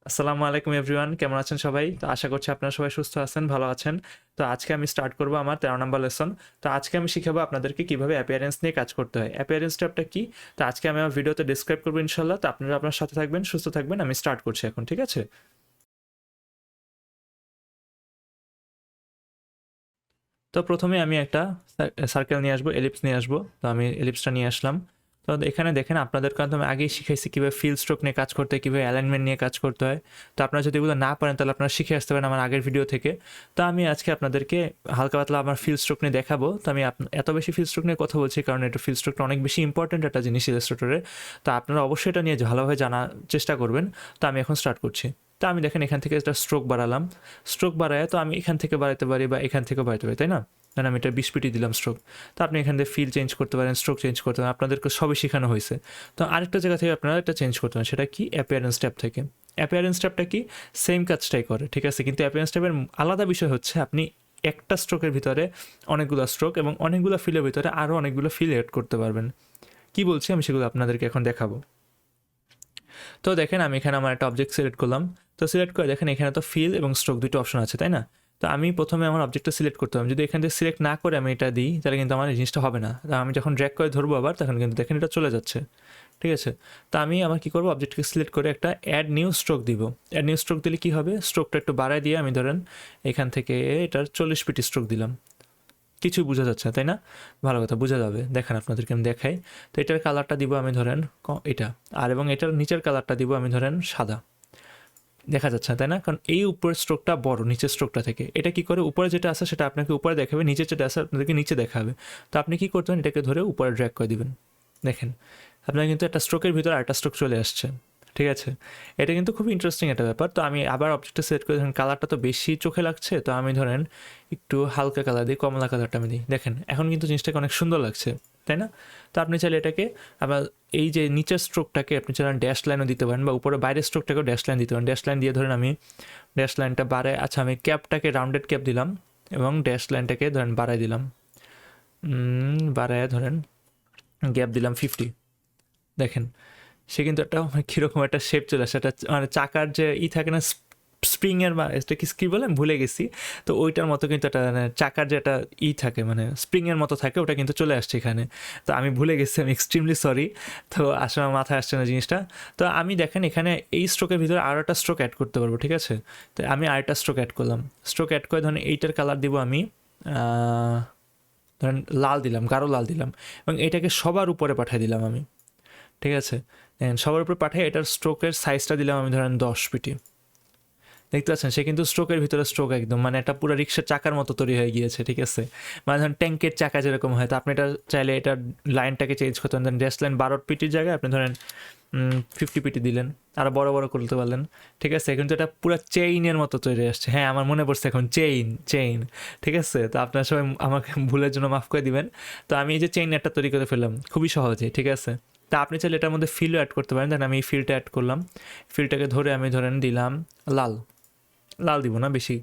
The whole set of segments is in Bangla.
আসসালামু আলাইকুম এভরিওয়ান, কেমন আছেন সবাই? তো আশা করছি আপনারা সবাই সুস্থ আছেন, ভালো আছেন। তো আজকে আমি স্টার্ট করব আমার 13 নম্বর লেসন। তো আজকে আমি শিখাবো আপনাদেরকে কিভাবে অ্যাপিয়ারেন্স নিয়ে কাজ করতে হয়। অ্যাপিয়ারেন্স ট্যাবটা কি? তো আজকে আমি আমার ভিডিওতে ডিসক্রাইব করবো ইনশাল্লাহ। তো আপনারা আপনার সাথে থাকবেন, সুস্থ থাকবেন। আমি স্টার্ট করছি এখন, ঠিক আছে? তো প্রথমে আমি একটা সার্কেল নিয়ে আসবো, এলিপস নিয়ে আসবো। তো আমি এলিপসটা নিয়ে আসলাম। তো এখানে দেখেন আপনাদের কারণে আমি আগেই শিখাইছি কীভাবে ফিল স্ট্রোক নিয়ে কাজ করতে হয়, কীভাবে অ্যালাইনমেন্ট নিয়ে কাজ করতে হয়। তো আপনারা যদি এগুলো না পারেন তাহলে আপনারা শিখে আসতে পারেন আমার আগের ভিডিও থেকে। তো আমি আজকে আপনাদেরকে হালকা পাতলা আমার ফিল স্ট্রোক নিয়ে দেখাবো। তো আমি এত বেশি ফিল স্ট্রোক নিয়ে কথা বলছি কারণ এটা ফিল স্ট্রোকটা অনেক বেশি ইম্পর্টেন্ট একটা জিনিস ইলাস্ট্রেটরে। তো আপনারা অবশ্যই এটা নিয়ে ভালোভাবে জানার চেষ্টা করবেন। তো আমি এখন স্টার্ট করছি। তো আমি দেখেন এখান থেকে একটা স্ট্রোক বাড়ালাম। স্ট্রোক বাড়ায় তো আমি এখান থেকে বাড়াতে পারি বা এখান থেকে বাড়াতে পারি, তাই না? ধরেন আমি এটা 20 পিটি দিলাম স্ট্রোক। তো আপনি এখান থেকে ফিল চেঞ্জ করতে পারেন, স্ট্রোক চেঞ্জ করতে পারেন, আপনাদেরকে সবই শেখানো হয়েছে। তো আরেকটা জায়গা থেকে আপনারা এটা চেঞ্জ করতে পারেন, সেটা কি? অ্যাপিয়ারেন্স ট্যাব থেকে। অ্যাপিয়ারেন্স ট্যাবটা কি? সেম কাজটাই করে, ঠিক আছে? কিন্তু অ্যাপিয়ারেন্স ট্যাবের আলাদা বিষয় হচ্ছে আপনি একটা স্ট্রোকের ভিতরে অনেকগুলো স্ট্রোক এবং অনেকগুলো ফিলের ভিতরে আরও অনেকগুলো ফিল এড করতে পারবেন। কি বলছি আমি সেগুলো আপনাদেরকে এখন দেখাবো। তো দেখেন আমি এখানে আমার একটা অবজেক্ট সিলেক্ট করলাম। তো সিলেক্ট করে দেখেন এখানে তো ফিল এবং স্ট্রোক দুটো অপশন আছে, তাই না? তো আমি প্রথমে আমার অবজেক্টটা সিলেক্ট করতে হবে। যদি এখান থেকে সিলেক্ট না করে আমি এটা দিই তাহলে কিন্তু আমার এই জিনিসটা হবে না। আমি যখন ড্র্যাগ করে ধরবো আবার তখন কিন্তু দেখেন এটা চলে যাচ্ছে, ঠিক আছে? তো আমি আমার কী করবো, অবজেক্টকে সিলেক্ট করে একটা অ্যাড নিউ স্ট্রোক দিব। অ্যাড নিউ স্ট্রোক দিলে কী হবে, স্ট্রোকটা একটু বাড়ায় দিয়ে আমি ধরেন এখান থেকে এটার 40 পিটি স্ট্রোক দিলাম। কিছুই বোঝা যাচ্ছে না, তাই না? ভালো কথা, বোঝা যাবে, দেখেন আপনাদেরকে আমি দেখাই। তো এটার কালারটা দিব আমি ধরেন এটা, আর এবং এটার নিচের কালারটা দিব আমি ধরেন সাদা। দেখা যাচ্ছে না, তাই না? কারণ এই উপরের স্ট্রোকটা বড় নিচের স্ট্রোকটা থেকে। এটা কি করে, উপরে যেটা আছে সেটা আপনাকে উপরে দেখাবে, নিচে যেটা আছে আপনাদেরকে নিচে দেখাবে। তো আপনি কি করতে পারেন, এটাকে ধরে উপরে ড্র্যাগ করে দিবেন। দেখেন আপনার কিন্তু একটা স্ট্রোকের ভিতরে আরেকটা স্ট্রোক চলে আসছে, ঠিক আছে? এটা কিন্তু খুব ইন্টারেস্টিং একটা ব্যাপার। তো আমি আবার অবজেক্টটা সিলেক্ট করে ধরেন কালারটা তো বেশি চোখে লাগছে, তো আমি ধরেন একটু হালকা কালার দিই, কমলা কালারটা আমি দিই। দেখেন এখন কিন্তু জিনিসটাকে অনেক সুন্দর লাগছে, তাই না? তো আপনি চাইলে এটাকে আবার এই যে নিচের স্ট্রোকটাকে আপনি চাইলে ড্যাশ লাইনও দিতে পারেন বা উপরে বাইরের স্ট্রোকটাকেও ড্যাশ লাইন দিতে পারেন। ড্যাশ লাইন দিয়ে ধরেন আমি ড্যাশ লাইনটা বাড়ায়, আচ্ছা আমি ক্যাপটাকে রাউন্ডেড ক্যাপ দিলাম এবং ড্যাশ লাইনটাকে ধরেন বাড়ায় দিলাম, বাড়ায় ধরেন গ্যাপ দিলাম 50। দেখেন সে কিন্তু একটা কীরকম একটা শেপ চলে আসে, একটা মানে চাকার যে থাকে না, স্প্রিংয়ের বা এটা কি বলে ভুলে গেছি। তো ওইটার মতো কিন্তু একটা মানে চাকার যে একটা থাকে মানে স্প্রিংয়ের মতো থাকে, ওটা কিন্তু চলে আসছে এখানে। তো আমি ভুলে গেছি, আমি এক্সট্রিমলি সরি। তো আসলে আমার মাথায় আসছে না জিনিসটা। তো আমি দেখেন এখানে এই স্ট্রোকের ভিতরে আরও একটা স্ট্রোক অ্যাড করতে পারবো, ঠিক আছে? তো আমি আরেকটা স্ট্রোক অ্যাড করলাম। স্ট্রোক অ্যাড করে ধরেন এইটার কালার দিব আমি ধরেন লাল দিলাম, গাঢ় লাল দিলাম এবং এটাকে সবার উপরে পাঠিয়ে দিলাম আমি, ঠিক আছে? সবার উপরে পাঠিয়ে এটার স্ট্রোকের সাইজটা দিলাম আমি ধরেন 10 পিটি। দেখতে পাচ্ছেন সে কিন্তু স্ট্রোকের ভিতরে স্ট্রোক একদম মানে একটা পুরো রিক্সার চাকার মতো তৈরি হয়ে গিয়েছে, ঠিক আছে? মানে ধরেন ট্যাঙ্কের চাকা যেরকম হয়, তো আপনি এটা চাইলে এটার লাইনটাকে চেঞ্জ করতে পারেন। ড্যাশ লাইন 12 পিটির জায়গায় আপনি ধরেন 50 পিটি দিলেন, আরও বড় বড় করতে পারলেন, ঠিক আছে? কিন্তু এটা পুরো চেইনের মতো তৈরি আসছে। হ্যাঁ, আমার মনে পড়ছে এখন, চেইন, ঠিক আছে? তো আপনারা সবাই আমাকে ভুলের জন্য মাফ করে দিবেন। তো আমি এই যে চেইন একটা তৈরি করে ফেললাম খুবই সহজে, ঠিক আছে? তা আপনি চাইলে এটার মধ্যে ফিলও অ্যাড করতে পারেন। দেন আমি এই ফিলটা অ্যাড করলাম। ফিলটাকে ধরে আমি ধরেন দিলাম লাল। লাল দিব না, বেশি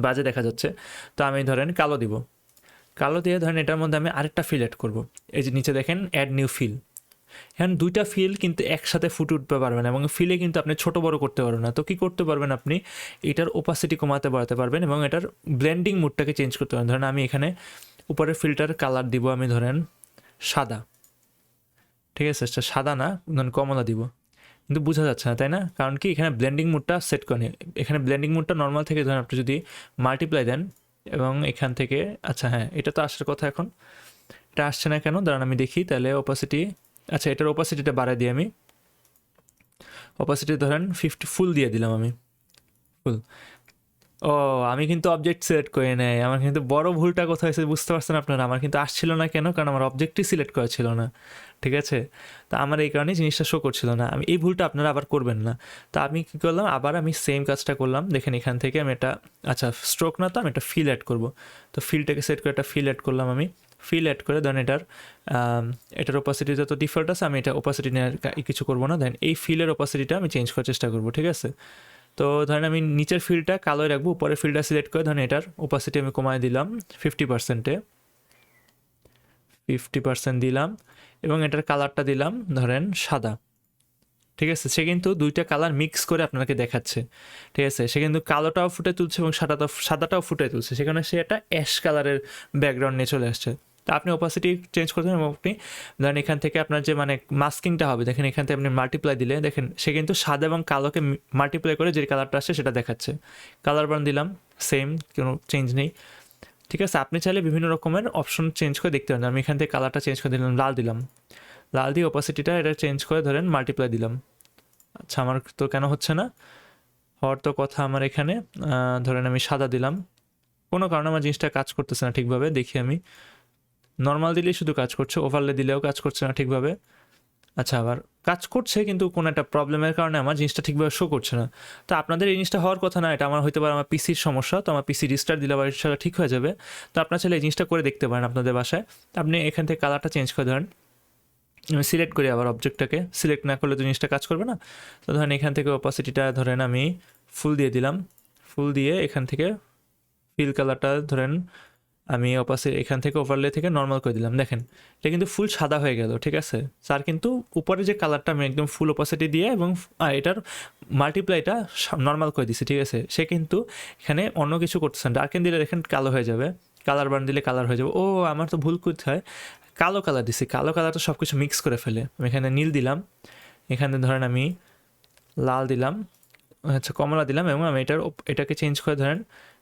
বাজে দেখা যাচ্ছে। তো আমি ধরেন কালো দিব। কালো দিয়ে ধরেন এটার মধ্যে আমি আরেকটা ফিল অ্যাড করবো। এই যে নিচে দেখেন অ্যাড নিউ ফিল। এখন দুইটা ফিল কিন্তু একসাথে ফুটে উঠতে পারবেন এবং ফিলে কিন্তু আপনি ছোট বড় করতে পারবেন না। তো কী করতে পারবেন, আপনি এটার ওপাসিটি কমাতে বাড়াতে পারবেন এবং এটার ব্লেন্ডিং মুডটাকে চেঞ্জ করতে পারবেন। ধরেন আমি এখানে উপরের ফিল্টার কালার দিব আমি ধরেন সাদা, ঠিক আছে? সাদা না, ধরেন কমলা দিব। কিন্তু বোঝা যাচ্ছে না, তাই না? কারণ কি, এখানে ব্লেন্ডিং মুডটা সেট করে নিন। এখানে ব্লেন্ডিং মুডটা নর্মাল থেকে ধরেন আপনি যদি মাল্টিপ্লাই দেন এবং এখান থেকে, আচ্ছা হ্যাঁ, এটা তো আসার কথা, এখন এটা আসছে না কেন, দাঁড়ান আমি দেখি তাহলে। ওপাসিটি, আচ্ছা এটার ওপাসিটিটা বাড়াই দিই আমি। অপাসিটি ধরেন 50 ফুল দিয়ে দিলাম আমি, ফুল। ও, আমি কিন্তু অবজেক্ট সিলেক্ট করে নেই। আমার কিন্তু বড় ভুলটা কোথায় হয়েছে বুঝতে পারছেন আপনারা? আমার কিন্তু আসছিল না কেন, কারণ আমার অবজেক্টই সিলেক্ট করা ছিল না, ঠিক আছে? তো আমার এই কারণে জিনিসটা শো করছিল না। আমি এই ভুলটা আপনারা আবার করবেন না। তো আমি কী করলাম, আবার আমি সেম কাজটা করলাম। দেখেন এখান থেকে আমি এটা, আচ্ছা স্ট্রোক না, তো আমি একটা ফিল অ্যাড করবো। তো ফিলটাকে সেট করে একটা ফিল অ্যাড করলাম আমি। ফিল অ্যাড করে ধরেন এটার ওপাসিটিটা তো ডিফল্ট আছে, আমি এটা ওপাসিটি নিয়ে কিছু করবো না। দেন এই ফিলের ওপাসিটিটা আমি চেঞ্জ করার চেষ্টা করবো, ঠিক আছে? তো ধরেন আমি নিচের ফিল্ডটা কালোয় রাখবো, উপরের ফিল্ডটা সিলেক্ট করে ধরেন এটার ওপাসিটি আমি কমায় দিলাম 50%-এ, 50% দিলাম এবং এটার কালারটা দিলাম ধরেন সাদা, ঠিক আছে, সে কিন্তু দুইটা কালার মিক্স করে আপনাকে দেখাচ্ছে। ঠিক আছে, সে কিন্তু কালোটাও ফুটে তুলছে এবং সাদাটাও ফুটে তুলছে, সেখানে সে একটা অ্যাশ কালারের ব্যাকগ্রাউন্ড নিয়ে চলে আসছে। তো আপনি অপাসিটি চেঞ্জ করতে এবং আপনি ধরেন এখান থেকে আপনার যে মানে মাস্কিংটা হবে, দেখেন এখান থেকে আপনি মাল্টিপ্লাই দিলে দেখেন সে কিন্তু সাদা এবং কালোকে মাল্টিপ্লাই করে যে কালারটা আসছে সেটা দেখাচ্ছে। কালার বার্ন দিলাম, সেম, কোনো চেঞ্জ নেই। ঠিক আছে, আপনি চাইলে বিভিন্ন রকমের অপশন চেঞ্জ করে দেখতে পারেন। আমি এখান থেকে কালারটা চেঞ্জ করে দিলাম, লাল দিলাম, লাল দিয়ে অপাসিটিটা এটা চেঞ্জ করে ধরেন মাল্টিপ্লাই দিলাম। আচ্ছা, আমার তো কেন হচ্ছে না, হওয়ার তো কথা আমার এখানে। ধরেন আমি সাদা দিলাম, কোনো কারণে আমার জিনিসটা কাজ করতেছে না ঠিকভাবে, দেখি আমি নর্মাল দিলেই শুধু কাজ করছে, ওভারলে দিলেও কাজ করছে না ঠিকভাবে। আচ্ছা, আবার কাজ করছে কিন্তু কোনো একটা প্রবলেমের কারণে আমার জিনিসটা ঠিকভাবে শো করছে না। তো আপনাদের এই জিনিসটা হওয়ার কথা না, এটা আমার হতে পারে আমার পিসির সমস্যা। তো আমার পিসি রিস্টার্ট দিলে আবার সেটা ঠিক হয়ে যাবে। তো আপনার চাইলে এই জিনিসটা করে দেখতে পারেন আপনাদের বাসায়। আপনি এখান থেকে কালারটা চেঞ্জ করে ধরেন, আমি সিলেক্ট করি আবার অবজেক্টটাকে, সিলেক্ট না করলে তো জিনিসটা কাজ করবে না। তো ধরেন এখান থেকে অপাসিটিটা ধরেন আমি ফুল দিয়ে দিলাম, ফুল দিয়ে এখান থেকে ফিল কালারটা ধরেন আমি এখান থেকে ওভারলে থেকে নর্মাল করে দিলাম। দেখেন এটা কিন্তু ফুল সাদা হয়ে গেল। ঠিক আছে, স্যার কিন্তু উপরে যে কালারটা আমি একদম ফুল অপাসিটি দিয়ে এবং এটার মাল্টিপ্লাইটা নর্মাল করে দিছি। ঠিক আছে, সে কিন্তু এখানে অন্য কিছু করতেছেন। ডার্কেন দিলে দেখেন কালো হয়ে যাবে, কালার বার্ন দিলে কালার হয়ে যাবে। ও, আমার তো ভুল করতে হয়, কালো কালার দিছি, কালো কালার তো সব কিছু মিক্স করে ফেলে। আমি এখানে নীল দিলাম, এখানে ধরেন আমি লাল দিলাম, আচ্ছা কমলা দিলাম, এবং আমি এটাকে চেঞ্জ করে ধরেন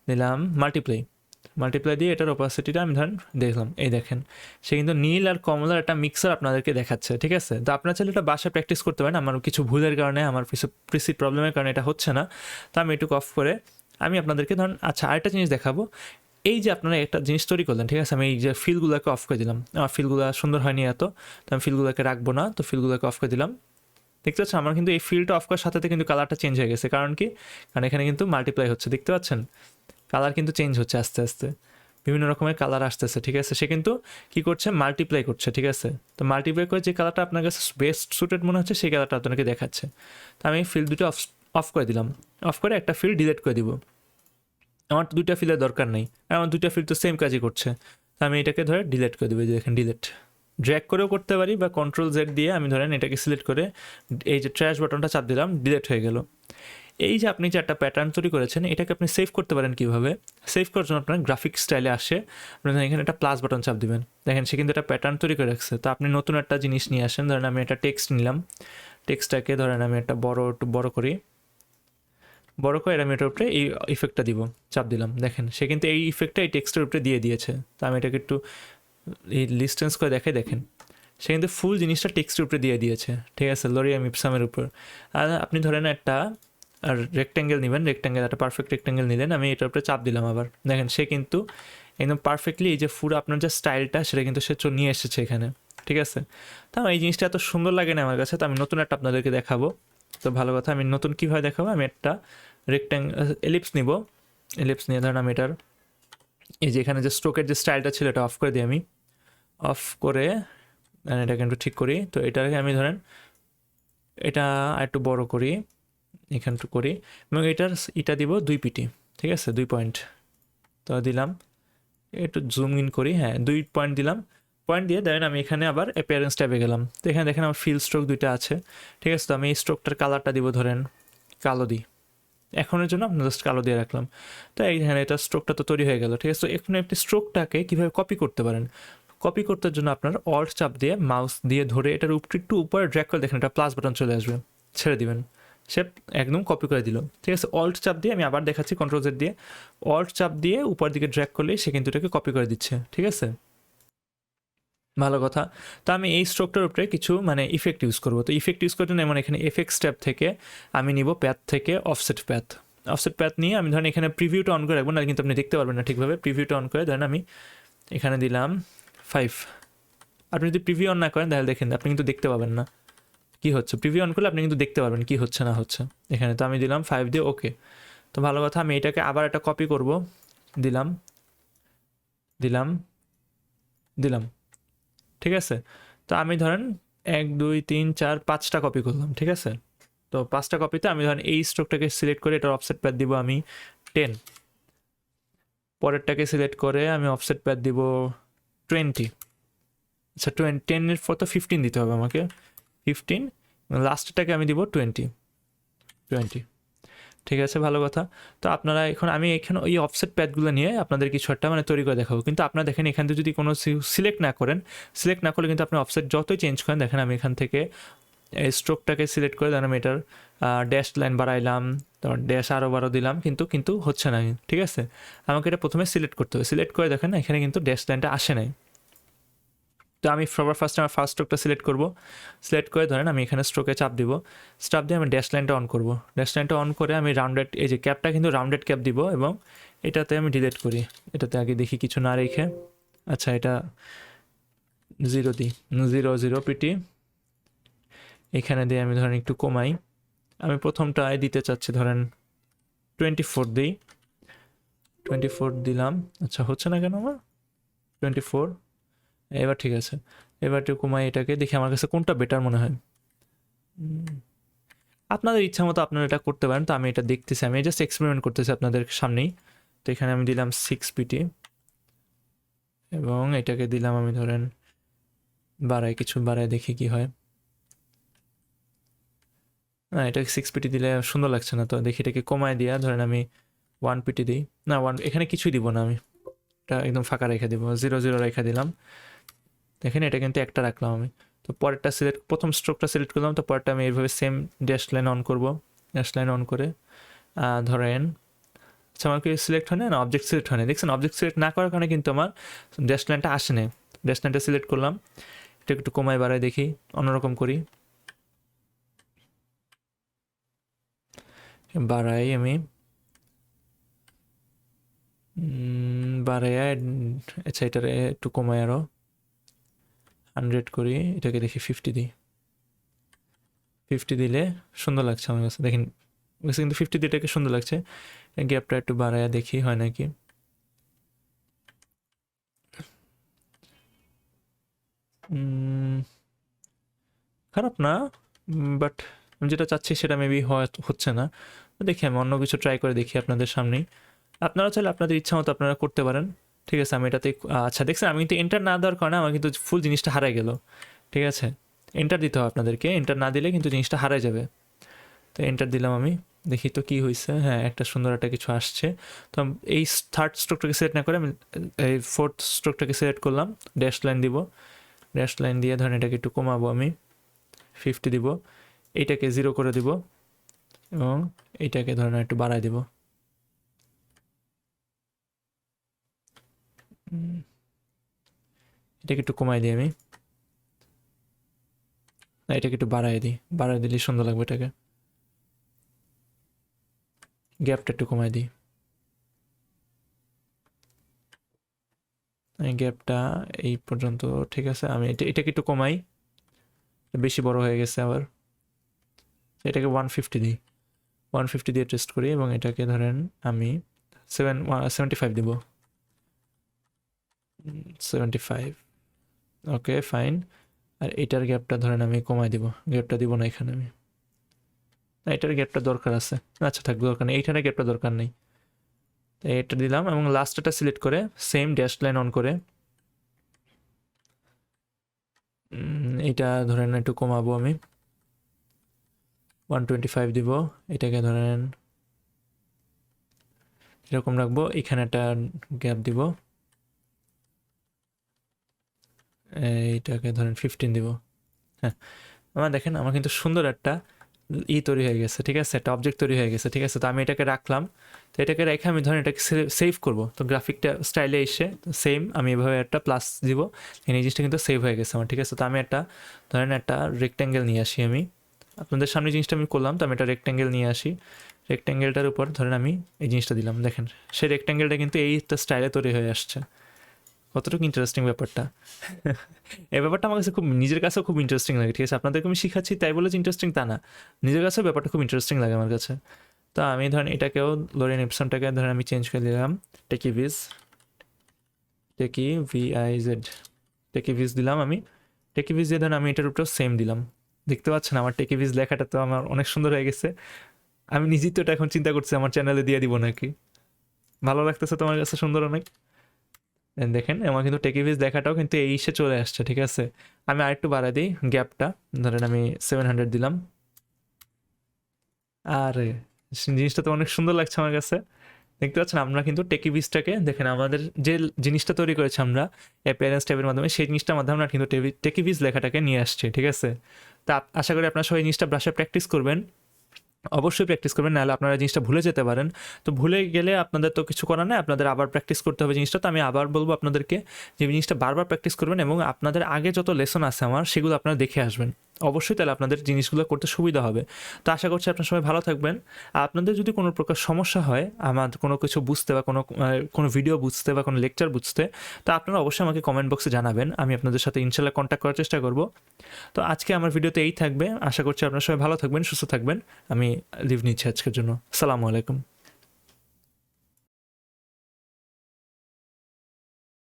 দিলাম মাল্টিপ্লাই দিয়ে এটার অপাসিটিটা আমি ধরেন দেখলাম, এই দেখেন সে কিন্তু নীল আর কমলার একটা মিক্সার আপনাদেরকে দেখাচ্ছে। ঠিক আছে, তো আপনার চাইলে এটা বাসায় প্র্যাকটিস করতে পারেন। আমার কিছু ভুলের কারণে, আমার পিসি প্রবলেমের কারণে এটা হচ্ছে না। তো আমি এটুকু অফ করে আমি আপনাদেরকে ধরেন, আচ্ছা আরেকটা জিনিস দেখাবো। এই যে আপনারা একটা জিনিস তৈরি করলেন, ঠিক আছে, আমি এই যে ফিলগুলোকে অফ করে দিলাম, আমার ফিলগুলো সুন্দর হয়নি এত, তো আমি ফিলগুলোকে রাখবো না, তো ফিলগুলোকে অফ করে দিলাম। দেখতে পাচ্ছেন আমার কিন্তু এই ফিলটা অফ করার সাথে সাথে কিন্তু কালারটা চেঞ্জ হয়ে গেছে। কারণ কি, কারণ এখানে কিন্তু মাল্টিপ্লাই হচ্ছে, দেখতে পাচ্ছেন কালার কিন্তু চেঞ্জ হচ্ছে আস্তে আস্তে, বিভিন্ন রকমের কালার আসতেছে। ঠিক আছে, সে কিন্তু কী করছে, মাল্টিপ্লাই করছে। ঠিক আছে, তো মাল্টিপ্লাই করে যে কালারটা আপনার কাছে বেস্ট সুটেড মনে হচ্ছে সেই কালারটা আপনাকে দেখাচ্ছে। তো আমি ফিল দুটো অফ করে দিলাম, অফ করে একটা ফিল ডিলিট করে দিব। আমার দুইটা ফিলের দরকার নেই, আমার দুইটা ফিল তো সেম কাজই করছে। তো আমি এটাকে ধরে ডিলিট করে দেবো, যে দেখেন ডিলিট, ড্র্যাগ করেও করতে পারি, বা কন্ট্রোল জেড দিয়ে আমি ধরেন এটাকে সিলেক্ট করে এই যে ট্র্যাশ বাটনটা চাপ দিলাম, ডিলিট হয়ে গেল। এই যে আপনি যে একটা প্যাটার্ন তৈরি করেছেন, এটাকে আপনি সেভ করতে পারেন কীভাবে? সেভ করার জন্য আপনার গ্রাফিক স্টাইলে আসে, আপনি এখানে একটা প্লাস বাটন চাপ দিবেন, দেখেন সে কিন্তু একটা প্যাটার্ন তৈরি করে রাখছে। তো আপনি নতুন একটা জিনিস নিয়ে আসেন, ধরেন আমি একটা টেক্সট নিলাম, টেক্সটটাকে ধরেন আমি একটা একটু বড় করি, বড় করে আমি এটার উপরে এই ইফেক্টটা দিব, চাপ দিলাম, দেখেন সে কিন্তু এই ইফেক্টটা এই টেক্সটের উপরে দিয়ে দিয়েছে। তো আমি এটাকে একটু এই ডিসটেন্স করে দেখেন সে কিন্তু ফুল জিনিসটা টেক্সটের উপরে দিয়ে দিয়েছে। ঠিক আছে, লোরিয়াম ইপসামের উপর। আর আপনি ধরেন একটা রেক্ট্যাঙ্গেল নেবেন, রেক্ট্যাঙ্গেল একটা পারফেক্ট রেক্ট্যাঙ্গেল নিলেন, আমি এটার উপরে চাপ দিলাম আবার, দেখেন সে কিন্তু একদম পারফেক্টলি এই যে পুরো আপনার যে স্টাইলটা সেটা কিন্তু সে নিয়ে এসেছে এখানে। ঠিক আছে, তো এই জিনিসটা এত সুন্দর লাগে না আমার কাছে, তো আমি নতুন একটা আপনাদেরকে দেখাবো। তো ভালো কথা, আমি নতুন কীভাবে দেখাবো, আমি একটা এলিপস নিব, এলিপস নিয়ে ধরেন আমি এটার এই যে এখানে যে স্ট্রোকের যে স্টাইলটা ছিল এটা অফ করে দিই, আমি অফ করে এটা কিন্তু ঠিক করি। তো এটাকে আমি ধরেন এটা একটু বড় করি, এখানটু করি, এবং এটার এটা দিব 2 পিটি। ঠিক আছে, 2 পয়েন্ট তো দিলাম, একটু জুম ইন করি, হ্যাঁ 2 পয়েন্ট দিলাম। পয়েন্ট দিয়ে দেখেন আমি এখানে আবার অ্যাপিয়ারেন্স ট্যাবে গেলাম, তো এখানে দেখেন আমার ফিল স্ট্রোক দুইটা আছে। ঠিক আছে, তো আমি এই স্ট্রোকটার কালারটা দিব ধরেন কালো দিই, এখনের জন্য আপনার জাস্ট কালো দিয়ে রাখলাম। তো এইখানে এটা স্ট্রোকটা তো তৈরি হয়ে গেল। ঠিক আছে, তো এখন আপনি স্ট্রোকটাকে কীভাবে কপি করতে পারেন, কপি করতে জন্য আপনার অল্ট চাপ দিয়ে মাউস দিয়ে ধরে এটার একটু উপরে ড্র্যাগ করে দেখেন একটা প্লাস বাটন চলে আসবে, ছেড়ে দিবেন, সে একদম কপি করে দিল। ঠিক আছে, অল্ট চাপ দিয়ে আমি আবার দেখাচ্ছি, কন্ট্রোল জেড দিয়ে অল্ট চাপ দিয়ে উপর দিকে ড্র্যাগ করলেই সে কিন্তু এটাকে কপি করে দিচ্ছে। ঠিক আছে, ভালো কথা। তো আমি এই স্ট্রোকটার উপরে কিছু মানে ইফেক্ট ইউজ করবো। তো ইফেক্ট ইউজ করার জন্য এমন এখানে এফেক্টস ট্যাব থেকে আমি নিব প্যাথ থেকে অফসেট প্যাথ নিয়ে আমি ধরেন এখানে প্রিভিউটা অন করে রাখবো, না কিন্তু আপনি দেখতে পারবেন না ঠিকভাবে। প্রিভিউটা অন করে ধরেন আমি এখানে দিলাম 5। আপনি যদি প্রিভিউ অন না করেন তাহলে দেখেন আপনি কিন্তু দেখতে পাবেন না কী হচ্ছে। প্রিভিউ অন করলে আপনি কিন্তু দেখতে পারবেন কী হচ্ছে না হচ্ছে এখানে। তো আমি দিলাম 5 দিয়ে ওকে। তো ভালো কথা, আমি এটাকে আবার একটা কপি করব, দিলাম দিলাম দিলাম ঠিক আছে, তো আমি ধরেন 1 2 3 4 5টা কপি করলাম। ঠিক আছে, তো 5টা কপিতে আমি ধরেন এই স্ট্রোকটাকে সিলেক্ট করে এটার অফসেট প্যাথ দিব আমি 10, পরেরটাকে সিলেক্ট করে আমি অফসেট প্যাথ দিব 20। আচ্ছা 10 এর পর তো 15 দিতে হবে আমাকে, 15, লাস্টটাকে আমি দিব 20। ঠিক আছে, ভালো কথা। তো আপনারা এখন আমি এখানে ওই অফসেট প্যাডগুলো নিয়ে আপনাদের কিছু একটা মানে তৈরি করে দেখাবো, কিন্তু আপনারা দেখেন এখান থেকে যদি কোনো সিলেক্ট না করেন, সিলেক্ট না করলে কিন্তু আপনি অফসেট যতই চেঞ্জ করেন, দেখেন আমি এখান থেকে এই স্ট্রোকটাকে সিলেক্ট করে দেন, আমি এটার ড্যাশ লাইন বাড়াইলাম, তারপর ড্যাশ আরও বারো দিলাম, কিন্তু হচ্ছে না। ঠিক আছে, আমাকে এটা প্রথমে সিলেক্ট করতে হবে। সিলেক্ট করে দেখেন এখানে কিন্তু ড্যাশ লাইনটা আসে নাই। তো আমি সবার ফার্স্টে আমার ফার্স্ট স্ট্রোকটা সিলেক্ট করব। সিলেক্ট করে ধরেন আমি এখানে স্ট্রোকে চাপ দিব, চাপ দিয়ে আমি ড্যাশ লাইনটা অন করব। ড্যাশ লাইনটা অন করে আমি রাউন্ডেড, এই যে ক্যাপটা কিন্তু রাউন্ডেড ক্যাপ দিব, এবং এটাতে আমি ডিলিট করি। এটাতে আগে দেখি কিছু না রেখে, আচ্ছা এটা 0 দিই, 0 পিটি। এখানে দিয়ে আমি ধরেন একটু কমাই, আমি প্রথমটায় দিতে চাচ্ছি ধরেন 24 দিই, 24 দিলাম। আচ্ছা হচ্ছে না কেন আমার 24, এবার ঠিক আছে। এবার একটু কমাই, এটাকে দেখি আমার কাছে কোনটা বেটার মনে হয়। আপনাদের ইচ্ছা মতো আপনারা এটা করতে পারেন। তো আমি এটা দেখতেছি, আমি জাস্ট এক্সপেরিমেন্ট করতেছি আপনাদের সামনেই। তো এখানে আমি দিলাম 6 পিটি, এবং এটাকে দিলাম আমি ধরেন কিছু বাড়াই দেখি কি হয়। না, এটাকে 6 পিটি দিলে সুন্দর লাগছে না, তো দেখি এটাকে কমায় দিয়া ধরেন আমি 1 পিটি দিই। না, এখানে কিছুই দিব না, আমি এটা একদম ফাঁকা রেখে দিব, 0 রেখে দিলাম। দেখেন এটা কিন্তু একটা রাখলাম আমি। তো পরেরটা সিলেক্ট, প্রথম স্ট্রোকটা সিলেক্ট করলাম, তো পরেরটা আমি এইভাবে সেম ড্যাশ লাইন অন করব। ড্যাশ লাইন অন করে ধরেন, আচ্ছা আমার কি সিলেক্ট হয় না, অবজেক্ট সিলেক্ট হয় না, দেখছেন অবজেক্ট সিলেক্ট না করার কারণে কিন্তু আমার ড্যাশ লাইনটা আসে না। ড্যাশ লাইনটা সিলেক্ট করলাম, এটা একটু কমায় বাড়ায় দেখি, অন্যরকম করি, বাড়াই আমি বাড়াই। আচ্ছা এটারে একটু কমায় আরও 100 করি, এটাকে দেখি 50 দিই। 50 দিলে সুন্দর লাগছে আমার কাছে, দেখেন কিন্তু 50 দিয়ে এটাকে সুন্দর লাগছে। গ্যাপটা একটু বাড়ায় দেখি হয় নাকি। খারাপ না, বাট আমি যেটা চাচ্ছি সেটা মেবি হচ্ছে না। দেখি আমি অন্য কিছু ট্রাই করে দেখি আপনাদের সামনেই। আপনারা চাইলে আপনাদের ইচ্ছা মতো আপনারা করতে পারেন। ঠিক আছে, আমি এটাতে আচ্ছা দেখছেন আমি কিন্তু এন্টার না দেওয়ার কারণে আমার কিন্তু ফুল জিনিসটা হারাই গেল। ঠিক আছে, এন্টার দিতে হবে আপনাদেরকে, এন্টার না দিলে কিন্তু জিনিসটা হারাই যাবে। তো এন্টার দিলাম আমি, দেখি তো কি হয়েছে। হ্যাঁ, একটা সুন্দর একটা কিছু আসছে। তো এই থার্ড স্ট্রোকটাকে সিলেক্ট না করে আমি এই ফোর্থ স্ট্রোকটাকে সিলেক্ট করলাম, ড্যাশ লাইন দিব। ড্যাশ লাইন দিয়ে ধরেন এটাকে একটু কমাবো, আমি 50 দিব। এইটাকে 0 করে দিব, এবং এইটাকে ধরেন একটু বাড়াই দিব। এটাকে একটু কমাই দিই আমি, না এটাকে একটু বাড়াই দিই, বাড়াই দিলে সুন্দর লাগবে এটাকে। গ্যাপটা একটু কমাই দিই, গ্যাপটা এই পর্যন্ত ঠিক আছে। আমি এটাকে একটু কমাই, বেশি বড় হয়ে গেছে আবার। এটাকে 150 দিই, 150 দিয়ে টেস্ট করি, এবং এটাকে ধরেন আমি 75 দিব। 75, ওকে ফাইন। আর এটার গ্যাপটা ধরেন আমি কমাই দিব, গ্যাপটা দিব না এখানে আমি, না এটার গ্যাপটা দরকার আছে। আচ্ছা থাকবে, দরকার নেই, এইখানে গ্যাপটা দরকার নেই। তো এটা দিলাম, এবং লাস্টটা সিলেক্ট করে সেম ড্যাশ লাইন অন করে এটা ধরেন একটু কমাবো আমি, 125 দিব। এটাকে ধরেন এরকম রাখবো, এখানে একটা গ্যাপ দিব, এইটাকে ধরেন 15 দিব। হ্যাঁ, আমার দেখেন আমার কিন্তু সুন্দর একটা তৈরি হয়ে গেছে। ঠিক আছে, একটা অবজেক্ট তৈরি হয়ে গেছে। ঠিক আছে, তো আমি এটাকে রাখলাম। তো এটাকে রেখে আমি ধরেন এটাকে সেভ করব। তো গ্রাফিকটা স্টাইলে এসে সেম আমি এভাবে একটা প্লাস দিব, এই জিনিসটা কিন্তু সেভ হয়ে গেছে আমার। ঠিক আছে, তো আমি একটা ধরেন একটা রেক্ট্যাঙ্গেল নিয়ে আসি, আমি আপনাদের সামনে জিনিসটা আমি করলাম। তো আমি একটা রেক্ট্যাঙ্গেল নিয়ে আসি, রেক্ট্যাঙ্গেলটার উপর ধরেন আমি এই জিনিসটা দিলাম। দেখেন সেই রেক্ট্যাঙ্গেলটা কিন্তু এইটা স্টাইলে তৈরি হয়ে আসছে। কতটুকু ইন্টারেস্টিং ব্যাপারটা। এই ব্যাপারটা আমার কাছে খুব, নিজের কাছেও খুব ইন্টারেস্টিং লাগে। ঠিক আছে, আপনাদেরকে আমি শিখাচ্ছি তাই বলে যে ইন্টারেস্টিং তা না, নিজের কাছেও ব্যাপারটা খুব ইন্টারেস্টিং লাগে আমার কাছে। তো আমি ধরেন এটাকেও লোরেন এপসনটাকে ধরেন আমি চেঞ্জ করে দিলাম, টেকিভিজ, টেকিভিআইজেড, টেকিভিজ দিলাম আমি। টেকিভিজ দিয়ে ধরেন আমি এটার উপরেও সেম দিলাম। দেখতে পাচ্ছেন আমার টেকিভিজ লেখাটা তো আমার অনেক সুন্দর হয়ে গেছে। আমি নিজেই তো এটা এখন চিন্তা করছি আমার চ্যানেলে দিয়ে দিব নাকি। ভালো লাগতেছে তোমার কাছে? সুন্দর অনেক। দেখেন আমার কিন্তু টেকিভিজ দেখাটাও কিন্তু এই ইসে চলে আসছে, ঠিক আছে। আমি আরেকটু বাড়াই দিই গ্যাপটা, ধরেন আমি 700 দিলাম। আর জিনিসটা তো অনেক সুন্দর লাগছে আমার কাছে। দেখতে পাচ্ছেন আমরা কিন্তু টেকিভিজটাকে দেখেন আমাদের যে জিনিসটা তৈরি করেছি আমরা অ্যাপিয়ারেন্স ট্যাবের মাধ্যমে, সেই জিনিসটার মাধ্যমে আমরা কিন্তু টেকিভিজ লেখাটাকে নিয়ে আসছি, ঠিক আছে। তা আশা করি আপনারা সবাই জিনিসটা ব্রাশে প্র্যাকটিস করবেন, অবশ্যই প্র্যাকটিস করবেন, নাহলে আপনারা জিনিসটা ভুলে যেতে পারেন। তো ভুলে গেলে আপনাদের তো কিছু করার নেই, আপনাদের আবার প্র্যাকটিস করতে হবে জিনিসটা। তো আমি আবার বলবো আপনাদেরকে যে জিনিসটা বারবার প্র্যাকটিস করবেন এবং আপনাদের আগে যত লেসন আছে আমার সেগুলো আপনারা দেখে আসবেন অবশ্যই, তাহলে আপনাদের জিনিসগুলো করতে সুবিধা হবে। তো আশা করছি আপনার সবাই ভালো থাকবেন। আর আপনাদের যদি কোনো প্রকার সমস্যা হয় আমার কোনো কিছু বুঝতে বা কোনো ভিডিও বুঝতে বা কোনো লেকচার বুঝতে, তো আপনারা অবশ্যই আমাকে কমেন্ট বক্সে জানাবেন, আমি আপনাদের সাথে ইনশাল্লাহ কন্ট্যাক্ট করার চেষ্টা করব। তো আজকে আমার ভিডিওতে এই থাকবে, আশা করছি আপনারা সবাই ভালো থাকবেন, সুস্থ থাকবেন। আমি লিভ নিচ্ছি আজকের জন্য। আসসালামু আলাইকুম।